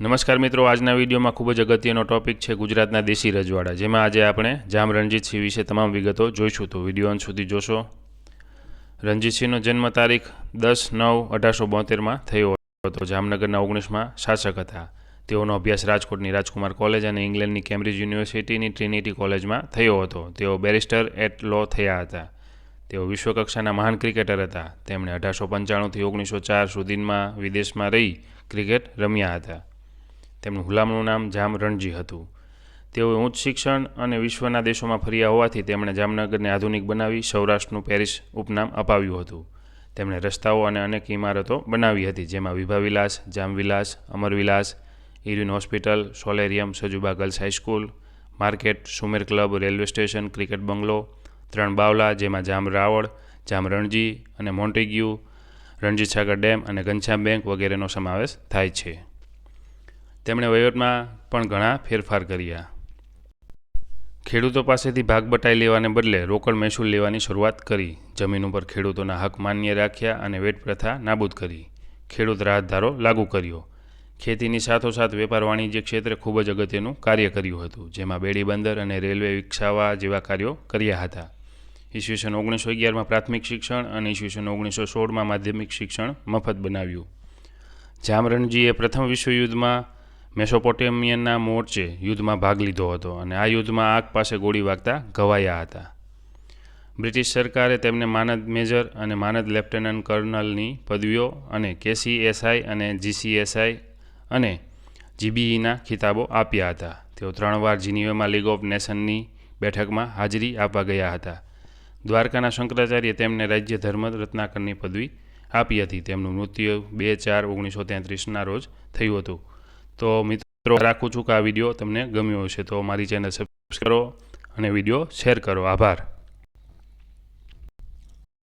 નમસ્કાર મિત્રો, આજના વિડીયોમાં ખૂબ જ અગત્યનો ટોપિક છે ગુજરાતના દેશી રજવાડા, જેમાં આજે આપણે જામ રણજીતસિંહ વિશે તમામ વિગતો જોઈશું. તો વિડીયો અંત સુધી જોશો. રણજીતસિંહનો જન્મ તારીખ 10/9/1872 થયો હતો. જામનગરના 19માં શાસક હતા. તેઓનો અભ્યાસ રાજકોટની રાજકુમાર કોલેજ અને ઇંગ્લેન્ડની કેમ્બ્રિજ યુનિવર્સિટીની ટ્રિનિટી કોલેજમાં થયો હતો. તેઓ બેરિસ્ટર એટ લો થયા હતા. તેઓ વિશ્વકક્ષાના મહાન ક્રિકેટર હતા. તેમણે 1895થી 1904 સુધીમાં વિદેશમાં રહી ક્રિકેટ રમ્યા હતા. તેમનું હુલામણું નામ જામ રણજી હતું. તેઓએ ઉચ્ચ શિક્ષણ અને વિશ્વના દેશોમાં ફર્યા હોવાથી તેમણે જામનગરને આધુનિક બનાવી સૌરાષ્ટ્રનું પેરિસ ઉપનામ અપાવ્યું હતું. તેમણે રસ્તાઓ અને અનેક ઇમારતો બનાવી હતી, જેમાં Vibhavilas, Jamvilas, Amarvilas, Irwin hospital, solarium, Sajuba girls high school, market, Sumer club, railway station, cricket bungalow, 3 બાવલા જેમાં જામ રાવળ, જામ રણજી અને મોન્ટેગ્યુ, રણજીત સાગર ડેમ અને ઘનશ્યામ બેંક વગેરેનો સમાવેશ થાય છે. તેમણે વહીવટમાં પણ ઘણા ફેરફાર કર્યા. ખેડૂતો પાસેથી ભાગ બટાઈ લેવાને બદલે રોકડ મહેસૂલ લેવાની શરૂઆત કરી. જમીન ઉપર ખેડૂતોના હક માન્ય રાખ્યા અને વેટ પ્રથા નાબૂદ કરી. ખેડૂત રાહત ધારો લાગુ કર્યો. ખેતીની સાથોસાથ વેપાર વાણિજ્ય ક્ષેત્રે ખૂબ જ અગત્યનું કાર્ય કર્યું હતું, જેમાં બેડી બંદર અને રેલવે વિકસાવવા જેવા કાર્યો કર્યા હતા. ઈસવીસન 1911માં પ્રાથમિક શિક્ષણ અને ઈસવીસન 1916માં માધ્યમિક શિક્ષણ મફત બનાવ્યું. જામ રણજીએ પ્રથમ વિશ્વયુદ્ધમાં મેસોપોટેમિયનના મોરચે યુદ્ધમાં ભાગ લીધો હતો અને આ યુદ્ધમાં આગ પાસે ગોળી વાગતા ઘવાયા હતા. બ્રિટિશ સરકારે તેમને માનદ મેજર અને માનદ લેફ્ટનન્ટ કર્નલની પદવીઓ અને KCSI અને GCSI અને GBEના ખિતાબો આપ્યા હતા. તેઓ 3 વાર જીનીવામાં લીગ ઓફ નેશનની બેઠકમાં હાજરી આપવા ગયા હતા. દ્વારકાના શંકરાચાર્ય તેમને રાજ્ય ધર્મ રત્નાકરની પદવી આપી હતી. તેમનું મૃત્યુ 2/4/1933ના રોજ થયું હતું. તો મિત્રો, રાખું છું કે આ વિડીયો તમને ગમ્યો હશે તો મારી ચેનલ સબસ્ક્રાઈબ કરો અને વિડીયો શેર કરો. આભાર.